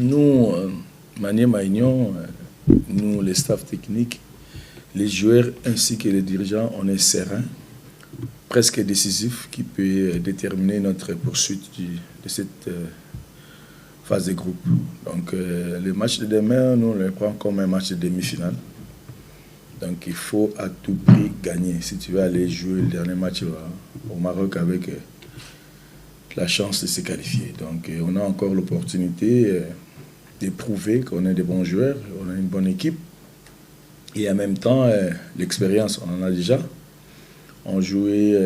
Nous, Manier Maignan, nous, les staffs techniques, les joueurs ainsi que les dirigeants, on est serein, presque décisif, qui peut déterminer notre poursuite de cette phase de groupe. Donc, le match de demain, nous, on le prend comme un match de demi-finale. Donc, il faut à tout prix gagner. Si tu veux aller jouer le dernier match au Maroc avec la chance de se qualifier. Donc, on a encore l'opportunité de prouver qu'on est des bons joueurs, on a une bonne équipe. Et en même temps, l'expérience, on en a déjà. On jouait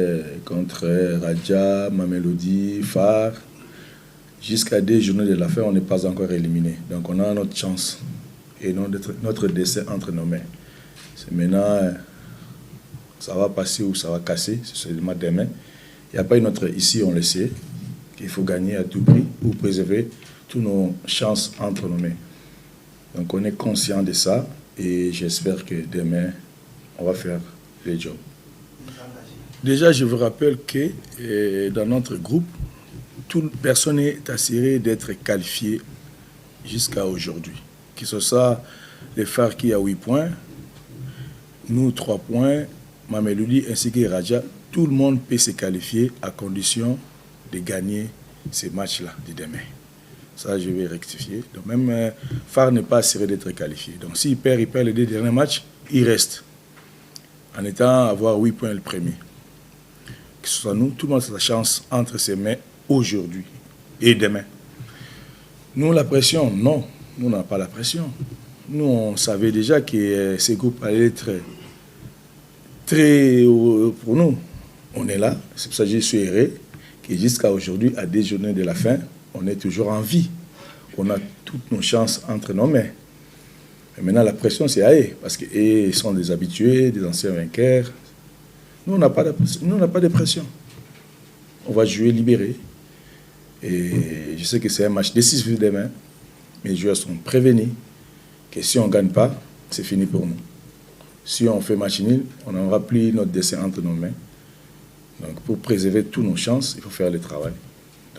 contre Raja, Mamelodi, Phare. Jusqu'à 2 journées de la fin, on n'est pas encore éliminé. Donc on a notre chance et notre décès entre nos mains. C'est maintenant, ça va passer ou ça va casser, c'est seulement demain. Il n'y a pas une autre, ici on le sait, qu'il faut gagner à tout prix ou préserver toutes nos chances entre nos mains. Donc on est conscient de ça et j'espère que demain, on va faire le job. Déjà, je vous rappelle que dans notre groupe, toute personne est assurée d'être qualifiée jusqu'à aujourd'hui. Que ce soit les Phare qui a 8 points, nous 3 points, Mamelodi ainsi que Raja, tout le monde peut se qualifier à condition de gagner ces matchs-là de demain. Ça, je vais rectifier. Donc même Phare n'est pas assuré d'être qualifié. Donc s'il perd les 2 derniers matchs, il reste. En étant à avoir 8 points le premier. Que ce soit nous, tout le monde a sa chance entre ses mains aujourd'hui et demain. Nous, la pression, non. Nous n'avons pas la pression. Nous, on savait déjà que ces groupes allaient être très pour nous. On est là. C'est pour ça que je suis heureux que jusqu'à aujourd'hui, à 2 journées de la fin, on est toujours en vie. On a toutes nos chances entre nos mains. Et maintenant, la pression, c'est à eux, parce qu'ils sont des habitués, des anciens vainqueurs. Nous, on n'a pas de pression. On va jouer libéré. Et je sais que c'est un match décisif demain. Mes joueurs sont prévenus que si on ne gagne pas, c'est fini pour nous. Si on fait match nul, on n'aura plus notre destin entre nos mains. Donc, pour préserver toutes nos chances, il faut faire le travail.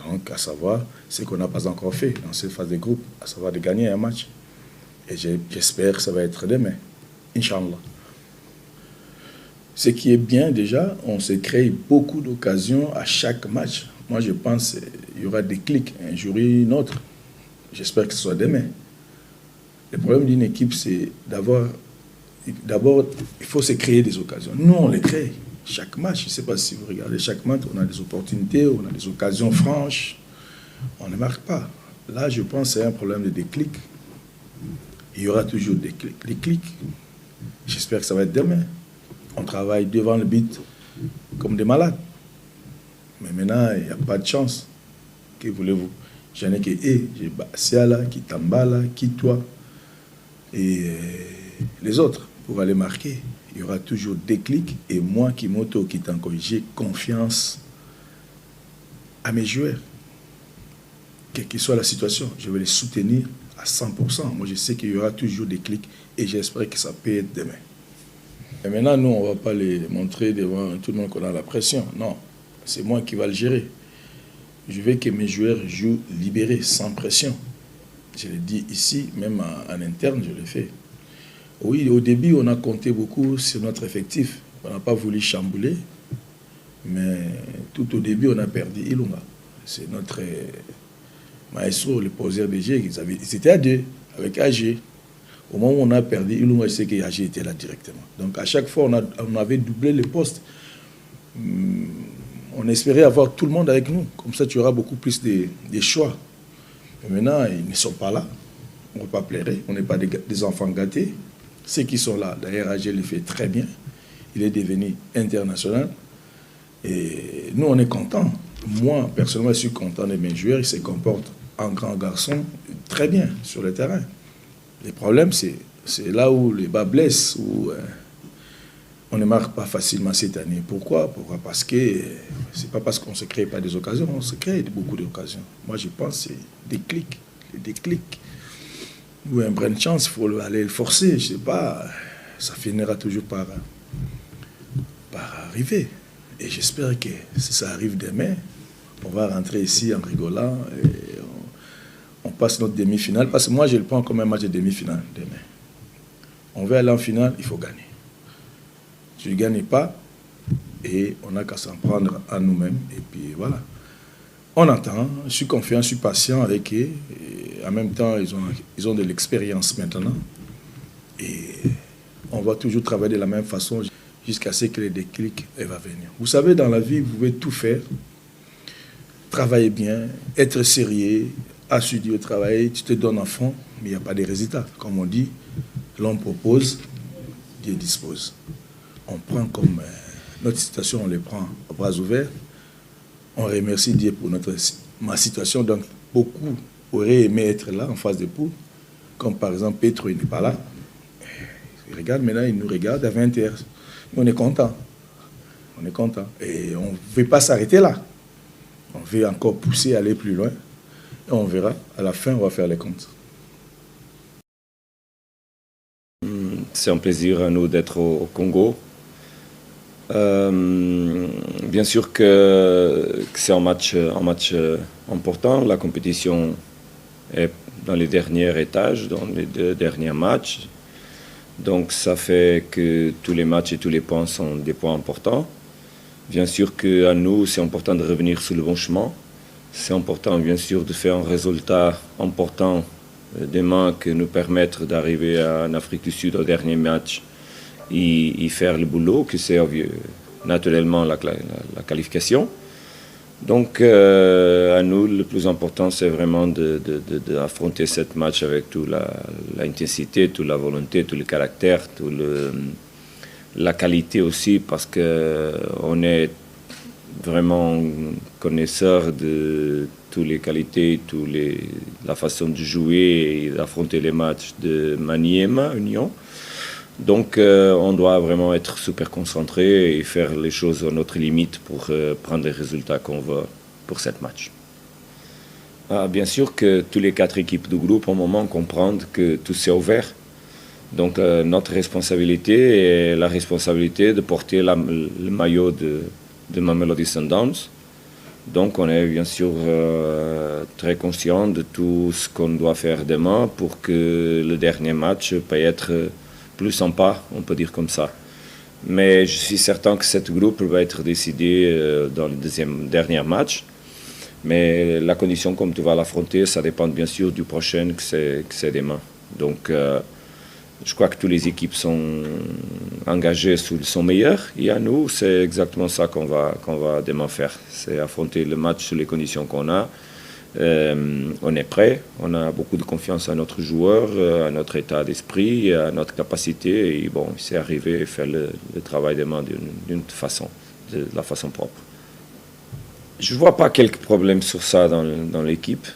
Donc, à savoir ce qu'on n'a pas encore fait dans cette phase de groupe, à savoir de gagner un match. Et j'espère que ça va être demain. Inch'Allah. Ce qui est bien déjà, on se crée beaucoup d'occasions à chaque match. Moi, je pense qu'il y aura des clics, un jour ou une autre. J'espère que ce soit demain. Le problème d'une équipe, c'est d'abord, il faut se créer des occasions. Nous, on les crée. Chaque match, je ne sais pas si vous regardez chaque match, on a des opportunités, on a des occasions franches. On ne marque pas. Là, je pense que c'est un problème de déclic. Il y aura toujours des clics. Les clics, j'espère que ça va être demain. On travaille devant le but comme des malades. Mais maintenant, il n'y a pas de chance. Que voulez-vous? J'en ai que j'ai Siala, qui Tambala, qui toi, et les autres pour aller marquer. Il y aura toujours des clics. Et moi, qui m'auto, qui t'encore, j'ai confiance à mes joueurs. Quelle que soit la situation, je vais les soutenir à 100%. Moi, je sais qu'il y aura toujours des clics et j'espère que ça peut être demain. Et maintenant, nous, on ne va pas les montrer devant tout le monde qu'on a la pression. Non, c'est moi qui va le gérer. Je veux que mes joueurs jouent libérés, sans pression. Je l'ai dit ici, même en interne, je l'ai fait. Oui, au début, on a compté beaucoup sur notre effectif. On n'a pas voulu chambouler, mais tout au début, on a perdu Ilunga. C'est notre maestro, le poseur des jeux. Ils étaient à 2, avec AG. Au moment où on a perdu Ilunga, je sais que AG était là directement. Donc à chaque fois, on avait doublé les postes. On espérait avoir tout le monde avec nous. Comme ça, tu auras beaucoup plus de choix. Mais maintenant, ils ne sont pas là. On ne va pas pleurer. On n'est pas des enfants gâtés. Ceux qui sont là, d'ailleurs, AG le fait très bien. Il est devenu international. Et nous, on est contents. Moi, personnellement, je suis content de mes joueurs. Ils se comportent en grand garçon très bien sur le terrain. Le problème, c'est là où les bas blessent, où on ne marque pas facilement cette année. Pourquoi? Parce que c'est pas parce qu'on ne se crée pas des occasions, on se crée beaucoup d'occasions. Moi, je pense que c'est des clics. Ou un brin de chance, il faut aller le forcer, je ne sais pas. Ça finira toujours par arriver. Et j'espère que si ça arrive demain, on va rentrer ici en rigolant. Et on passe notre demi-finale, parce que moi je le prends comme un match de demi-finale demain. On veut aller en finale, il faut gagner. Tu ne gagnes pas, et on n'a qu'à s'en prendre à nous-mêmes, et puis voilà. On attend, je suis confiant, je suis patient avec eux, et en même temps, ils ont de l'expérience maintenant, et on va toujours travailler de la même façon jusqu'à ce que le déclic va venir. Vous savez, dans la vie, vous pouvez tout faire, travailler bien, être sérieux, assidu au travail, tu te donnes à fond, mais il n'y a pas de résultats. Comme on dit, l'homme propose, Dieu dispose. On prend comme notre situation, on les prend à bras ouverts. On remercie Dieu pour ma situation. Donc, beaucoup auraient aimé être là, en face des poules. Comme par exemple, Petro, il n'est pas là. Il regarde, maintenant, il nous regarde à 20h. On est content. On est content. Et on ne veut pas s'arrêter là. On veut encore pousser, aller plus loin. Et on verra. À la fin, on va faire les comptes. C'est un plaisir à nous d'être au Congo. Bien sûr que c'est un match important. La compétition est dans les derniers étages, dans les 2 derniers matchs. Donc ça fait que tous les matchs et tous les points sont des points importants. Bien sûr qu'à nous, c'est important de revenir sur le bon chemin. C'est important, bien sûr, de faire un résultat important demain qui nous permette d'arriver en Afrique du Sud au dernier match et faire le boulot, qui sert naturellement la qualification. Donc, à nous, le plus important, c'est vraiment d'affronter ce match avec toute l'intensité, toute la volonté, tout le caractère, la qualité aussi, parce qu'on est vraiment connaisseur de toutes les qualités, la façon de jouer et d'affronter les matchs de Maniema, Union. Donc, on doit vraiment être super concentré et faire les choses à notre limite pour prendre les résultats qu'on veut pour ce match. Bien sûr que tous les 4 équipes du groupe, au moment, comprennent que tout s'est ouvert. Donc, notre responsabilité est la responsabilité de porter le maillot de Mamelodi Sundowns. Donc, on est bien sûr très conscient de tout ce qu'on doit faire demain pour que le dernier match puisse être plus sympa, on peut dire comme ça. Mais je suis certain que ce groupe va être décidé dans le dernier match. Mais la condition comme tu vas l'affronter, ça dépend bien sûr du prochain que c'est demain. Donc, je crois que toutes les équipes sont engagées sur son meilleur. Et à nous, c'est exactement ça qu'on va demain faire. C'est affronter le match sur les conditions qu'on a. On est prêt, on a beaucoup de confiance à notre joueur, à notre état d'esprit, à notre capacité. Et bon, c'est arrivé à faire le travail demain d'une façon, de la façon propre. Je ne vois pas quelques problèmes sur ça dans l'équipe.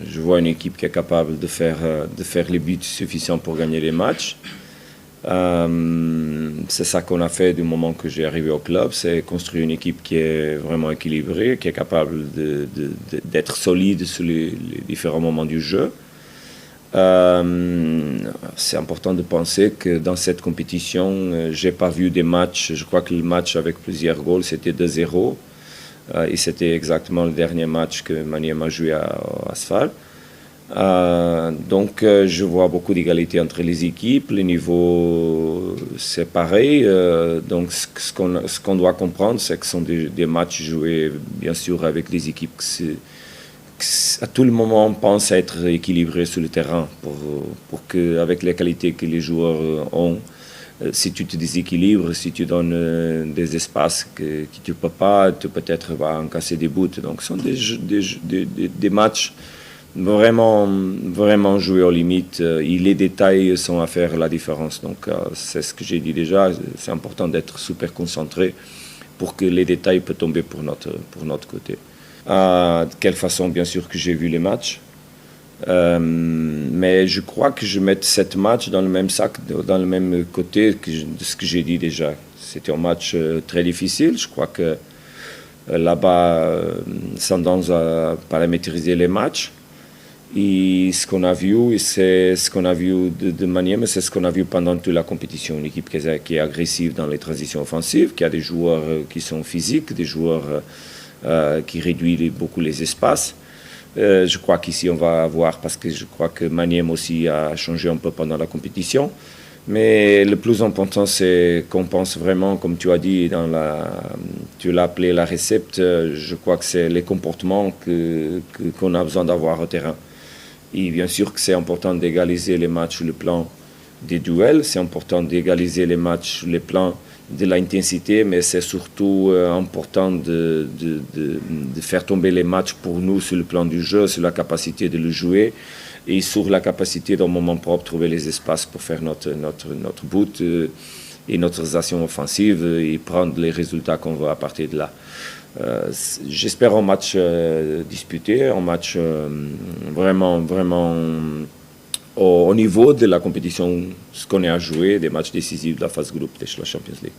Je vois une équipe qui est capable de faire les buts suffisants pour gagner les matchs. C'est ça qu'on a fait du moment que j'ai arrivé au club, c'est construire une équipe qui est vraiment équilibrée, qui est capable d'être solide sur les différents moments du jeu. C'est important de penser que dans cette compétition, j'ai pas vu des matchs, je crois que le match avec plusieurs goals, c'était 2-0. Et c'était exactement le dernier match que Maniema a joué à Asfal. Donc, je vois beaucoup d'égalité entre les équipes. Le niveau, c'est pareil. Donc, ce qu'on doit comprendre, c'est que ce sont des matchs joués, bien sûr, avec des équipes qui à tout le moment pensent être équilibrées sur le terrain pour qu'avec les qualités que les joueurs ont, si tu te déséquilibres, si tu donnes des espaces que tu ne peux pas, tu peut-être vas en casser des bouts. Donc, ce sont des matchs vraiment joués aux limites. Et les détails sont à faire la différence. Donc, c'est ce que j'ai dit déjà. C'est important d'être super concentré pour que les détails peuvent tomber pour notre côté. De quelle façon, bien sûr, que j'ai vu les matchs. Mais je crois que je mets 7 matchs dans le même sac, dans le même côté de ce que j'ai dit déjà. C'était un match très difficile. Je crois que là-bas, Sundowns a paramétrisé les matchs. Et ce qu'on a vu, c'est ce qu'on a vu de Maniema, c'est ce qu'on a vu pendant toute la compétition. Une équipe qui est agressive dans les transitions offensives, qui a des joueurs qui sont physiques, des joueurs qui réduisent beaucoup les espaces. Je crois qu'ici, on va voir, parce que je crois que Maniem aussi a changé un peu pendant la compétition. Mais le plus important, c'est qu'on pense vraiment, comme tu as dit, tu l'as appelé la récepte, je crois que c'est les comportements qu'on a besoin d'avoir au terrain. Et bien sûr que c'est important d'égaliser les matchs sur le plan des duels, c'est important d'égaliser les matchs sur le plan de l'intensité, mais c'est surtout important de faire tomber les matchs pour nous sur le plan du jeu, sur la capacité de le jouer et sur la capacité d'un moment propre de trouver les espaces pour faire notre but et notre actions offensive et prendre les résultats qu'on veut à partir de là. J'espère un match disputé, un match vraiment au niveau de la compétition, ce qu'on est à jouer, des matchs décisifs de la phase groupe de la Champions League.